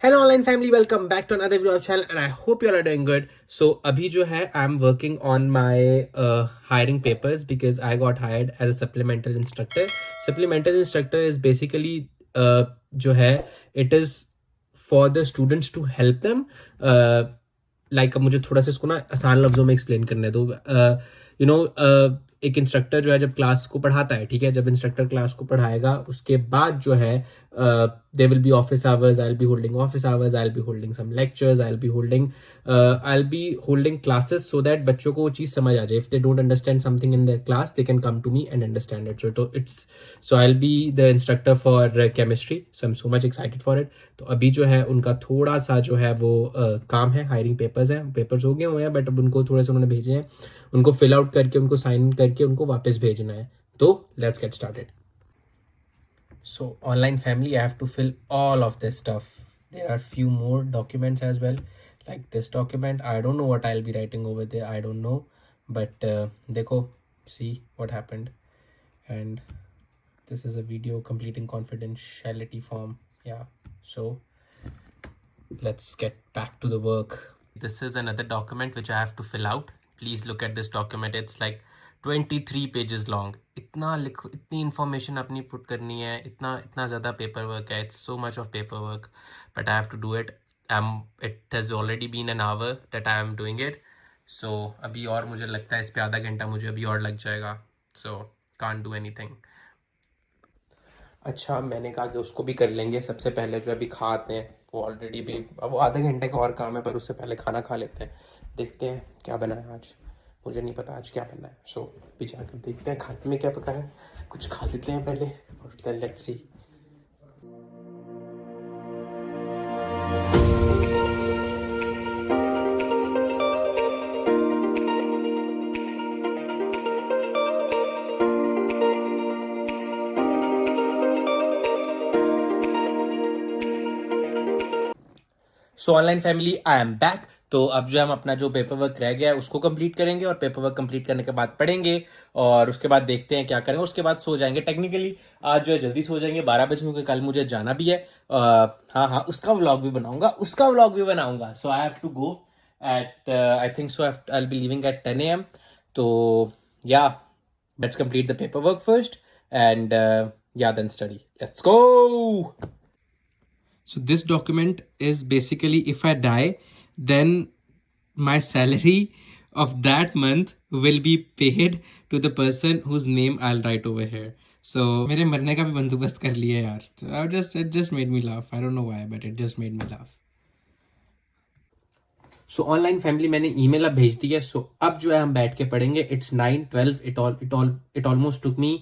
Hello online family, welcome back to another video channel and I hope you are doing good. So अभी जो है I am working on my hiring papers because I got hired as a supplemental instructor. Supplemental instructor is basically जो है it is for the students to help them. Like मुझे थोड़ा सा इसको ना आसान लफ्जों में एक्सप्लेन करने दो. यू नो एक इंस्ट्रक्टर जो है जब क्लास को पढ़ाता है, ठीक है, जब इंस्ट्रक्टर क्लास को पढ़ाएगा उसके बाद जो है they will be office hours. I will be holding office hours, I will be holding some lectures, I will be holding classes so that बच्चों को वो चीज़ समझ आ जाए. If they don't understand something in the class they can come to me and understand it. So I will be the instructor for chemistry. So I am so much excited for it. तो अभी जो है उनका थोड़ा सा जो है वो काम है, हायरिंग पेपर्स हैं. पेपर्स हो गए हुए हैं बट अब उनको थोड़े से उन्होंने भेजे हैं, उनको फिल आउट करके उनको साइन करके उनको वापस भेजना है. तो let's get started. So online family, I have to fill all of this stuff. There are few more documents as well, like this document. I don't know what I'll be writing over there. I don't know, but देखो, see what happened. And this is a video completing confidentiality form. Yeah. So let's get back to the work. This is another document which I have to fill out. Please look at this document. It's like 23 pages long. इतना लिखो, इतनी information अपनी put करनी है, इतना इतना ज़्यादा paper work है. It's so much of paper work but I have to do it. It has already been an hour that I am doing it. So अभी और मुझे लगता है इस पर आधा घंटा मुझे अभी और लग जाएगा. So can't do anything. अच्छा, मैंने कहा कि उसको भी कर लेंगे. सबसे पहले जो अभी खाते हैं, वो ऑलरेडी भी अब वो आधे घंटे का और काम है, पर उससे पहले खाना खा लेते हैं. देखते हैं क्या बना है आज. मुझे नहीं पता आज क्या बनना है. सो अभी जाकर देखते हैं खाने में क्या पका है. कुछ खा लेते हैं पहले और then let's see. So online family, I am back. तो अब जो हम अपना जो पेपर वर्क रह गया है उसको कंप्लीट करेंगे और पेपर वर्क कंप्लीट करने के बाद पढ़ेंगे और उसके बाद देखते हैं क्या करेंगे. उसके बाद सो जाएंगे. टेक्निकली आज जो है जल्दी सो जाएंगे 12 बजे, क्योंकि कल मुझे जाना भी है. हाँ, उसका व्लॉग भी बनाऊंगा. So I have to go at I think so I will be leaving at 10 AM. तो या let's complete the paper work first and या then study. Let's go. So this document is basically if I die, then my salary of that month will be paid to the person whose name I'll write over here. So मेरे मरने का भी बंदोबस्त कर लिया यार. It just made me laugh. I don't know why, but it just made me laugh. So online family, मैंने email अब भेज दी है. सो अब जो है हम बैठ के पढ़ेंगे. It's 9:12. It almost took me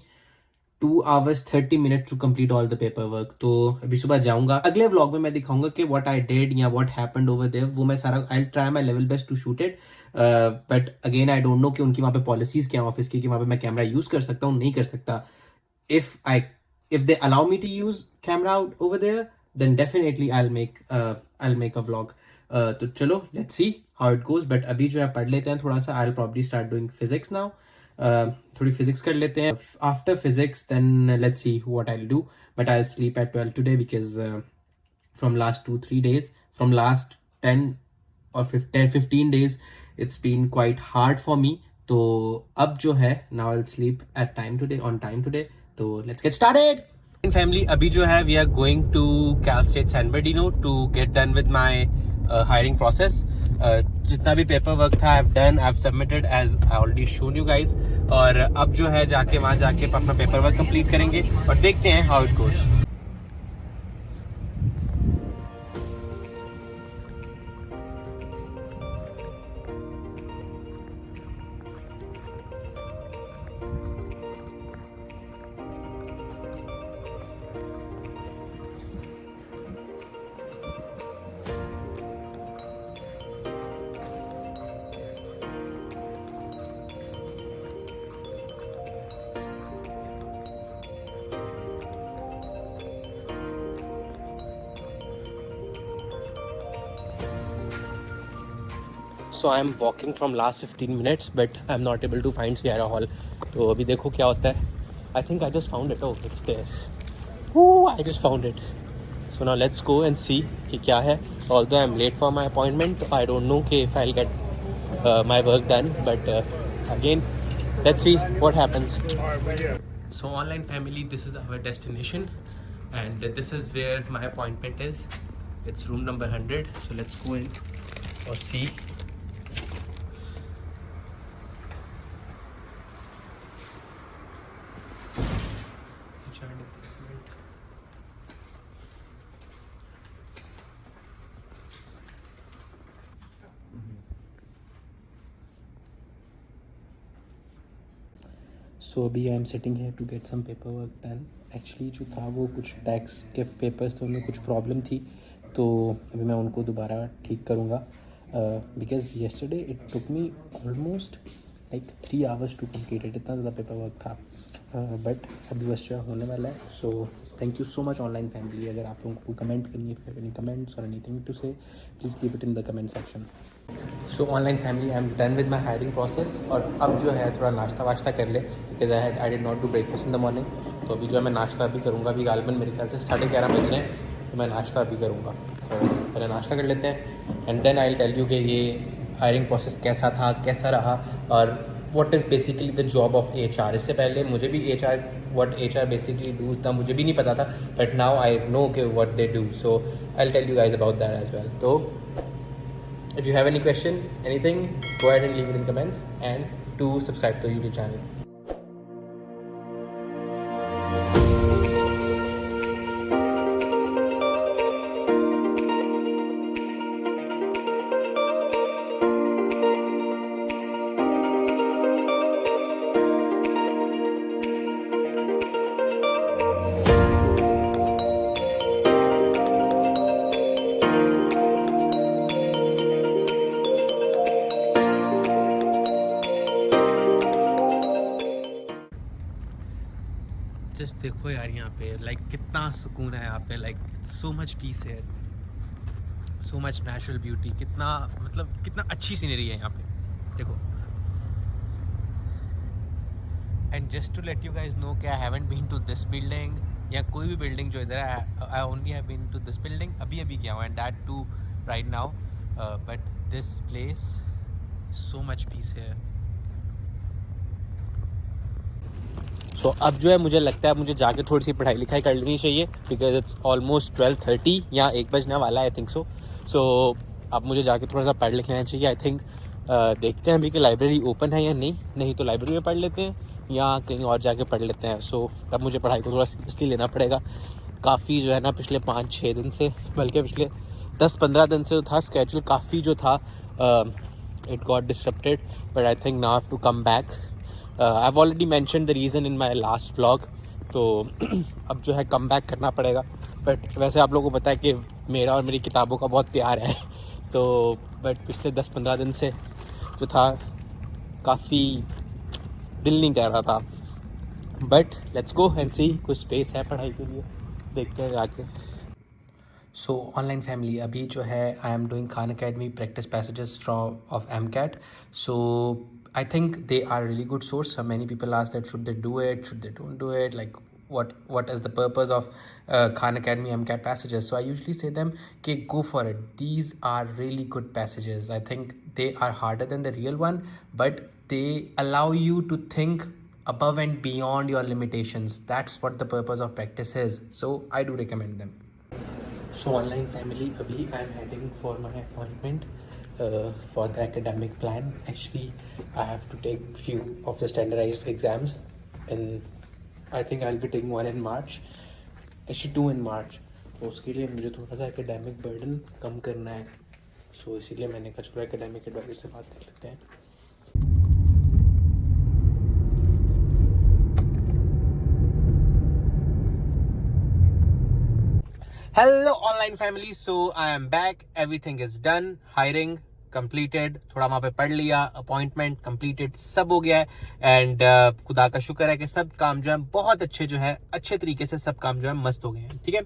2 hours 30 minutes to complete all the paper work. तो अभी सुबह जाऊंगा. अगले व्लॉग में मैं दिखाऊंगा कि व्हाट आई डिड या व्हाट हैपेंड ओवर देयर. वो मैं सारा I try my level best to shoot it. But again I don't know कि उनकी वहाँ पे पॉलिसीज क्या ऑफिस की, कि वहाँ पे मैं कैमरा यूज कर सकता हूँ नहीं कर सकता. If they allow me to use camera out over there then definitely I will make a vlog. तो चलो let's see how it goes. But अभी जो है पढ़ लेते हैं थोड़ा सा. I will probably start doing physics now. थोड़ी फिजिक्स कर लेते हैं. After physics then let's see what I will do. But I will sleep at 12 today because from last 2-3 days, from last 10 or 15 days it's been quite hard for me. तो अब जो है now I'll sleep at time today, on time today. तो let's get started. Family, अभी जो है we are going to Cal State San Bernardino to get done with my hiring process. जितना भी पेपर वर्क था I've done, I've submitted as I already shown you guys. और अब जो है जाके वहाँ जाके अपना पेपर वर्क कंप्लीट करेंगे और देखते हैं how it goes. So I am walking from last 15 minutes but I am not able to find Sierra Hall. तो अभी देखो क्या होता है. I think I just found it. Oh, it's there. I just found it. So now let's go and see कि क्या है. Although I'm late for my appointment, I don't know कि if I'll get my work done. But again, let's see what happens. So online family, this is our destination, and this is where my appointment is. It's room number 100. So let's go in or see. So अभी I am sitting here to get some paper work done. Actually जो था वो कुछ tax के papers थे, उनमें कुछ problem थी, तो अभी मैं उनको दोबारा ठीक करूँगा. Because yesterday it took me almost like 3 hours to complete it. इतना ज़्यादा पेपर वर्क था, बट अभी बस जो होने वाला है. So thank you so much online family. अगर आप लोगों को कमेंट करनी है, फिर एनी कमेंट्स और एनीथिंग टू से, please keep it in the comment section. So online family, I am done with my hiring process. और अब जो है थोड़ा नाश्ता वाश्ता कर ले, because I did not do breakfast in the morning. तो अभी जो है मैं नाश्ता भी करूँगा. अभी गालबन मेरे ख्याल से 11:30 बज रहे हैं, तो मैं नाश्ता भी करूँगा. तो पहले नाश्ता कर लेते हैं, and then I will tell you कि ये हायरिंग प्रोसेस कैसा था, कैसा रहा, और what is basically the job of HR. इससे पहले मुझे भी व्हाट HR बेसिकली डू था मुझे भी नहीं पता था, बट नाउ आई नो कि what they do. So I will tell you guys about that as well. तो if you have any question, anything, go ahead and leave it in comments, and to subscribe to the YouTube channel. Just देखो यार यहाँ पे like कितना सुकून है यहाँ पे. लाइक सो मच पीस है, सो मच नेचुरल ब्यूटी. कितना मतलब कितना अच्छी सीनरी है यहाँ पे, देखो. And just to let you guys know कि I haven't been to this building या कोई भी बिल्डिंग जो इधर है. I only have been to this building. अभी गया हूँ, and that too right now. But this place, so much peace है. सो अब जो है मुझे लगता है मुझे जाके थोड़ी सी पढ़ाई लिखाई कर लेनी चाहिए, बिकॉज इट्स ऑलमोस्ट 12:30 या 1 बजने वाला है, आई थिंक सो. सो अब मुझे जाके थोड़ा सा पढ़ लिख लेना चाहिए, आई थिंक. देखते हैं अभी कि लाइब्रेरी ओपन है या नहीं तो लाइब्रेरी में पढ़ लेते हैं या कहीं और जाके पढ़ लेते हैं. सो अब मुझे पढ़ाई को थोड़ा सीरियसली लेना पड़ेगा. काफ़ी जो है ना पिछले 5-6 दिन से, बल्कि पिछले 10-15 दिन से था स्केड्यूल काफ़ी जो था, it got disrupted. But I think now have to come back. I've already mentioned the reason in my last vlog. तो अब जो है कम बैक करना पड़ेगा. बट वैसे आप लोगों को पता है कि मेरा और मेरी किताबों का बहुत प्यार है. तो बट पिछले 10-15 दिन से जो था काफ़ी दिल नहीं कर रहा था. बट लेट्स गो एंड सी, कुछ स्पेस है पढ़ाई के लिए, देखते हैं जाके. सो ऑनलाइन फैमिली, अभी जो है I am doing Khan academy practice passages from of MCAT. So I think they are a really good source. So many people ask that should they do it, should they don't do it, like what is the purpose of Khan Academy MCAT passages. So I usually say them, okay, go for it. These are really good passages. I think they are harder than the real one, but they allow you to think above and beyond your limitations. That's what the purpose of practice is. So I do recommend them. So online family, abhi I am heading for my appointment. For the academic plan. Actually, I have to take few of the standardized exams, and I think I'll be taking one in March. Actually 2 in March. तो उसके लिए मुझे थोड़ा सा academic burden कम करना है. So इसीलिए मैंने कहा चलो academic advisor से बात कर लेते हैं. Hello online family, so I am back. Everything is done. Hiring completed. थोड़ा वहाँ पे पढ़ लिया, अपॉइंटमेंट completed, सब हो गया है. एंड खुदा का शुक्र है कि सब काम जो है बहुत अच्छे जो है अच्छे तरीके से सब काम जो है मस्त हो गए हैं. ठीक है,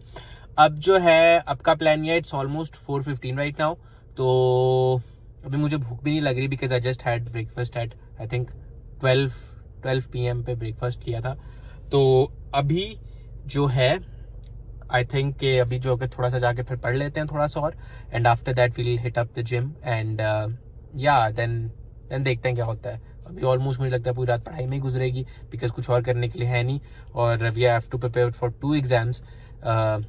अब जो है अब का प्लान ये, इट्स ऑलमोस्ट 4:15 राइट नाउ. तो अभी मुझे भूख भी नहीं लग रही, because I just had breakfast at I think 12 PM पे ब्रेकफास्ट किया था. तो अभी जो है आई थिंक कि अभी जो कि थोड़ा सा जाके फिर पढ़ लेते हैं थोड़ा सा और, and after that we will hit up the gym and या देन देखते हैं क्या होता है. अभी ऑलमोस्ट मुझे लगता है पूरी रात पढ़ाई में ही गुजरेगी बिकॉज कुछ और करने के लिए है नहीं. और we have to prepare for 2 exams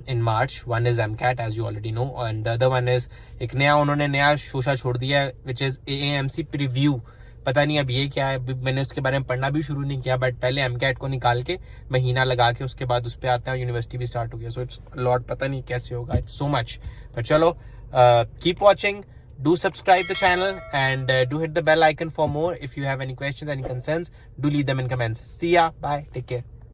in March. One is MCAT as you already know, and the other one is एक नया उन्होंने नया शोशा छोड़ दिया है which is AAMC preview. पता नहीं अब ये क्या है, मैंने उसके बारे में पढ़ना भी शुरू नहीं किया, बट पहले MCAT को निकाल के महीना लगा के उसके बाद उस पर आता है, यूनिवर्सिटी भी स्टार्ट हो गया. सो इट्स लॉट, पता नहीं कैसे होगा, इट्स सो मच. पर चलो, keep watching, do subscribe the channel and do hit the bell icon for more. If you have any questions, any concerns, do leave them in comments. See ya, bye, take care.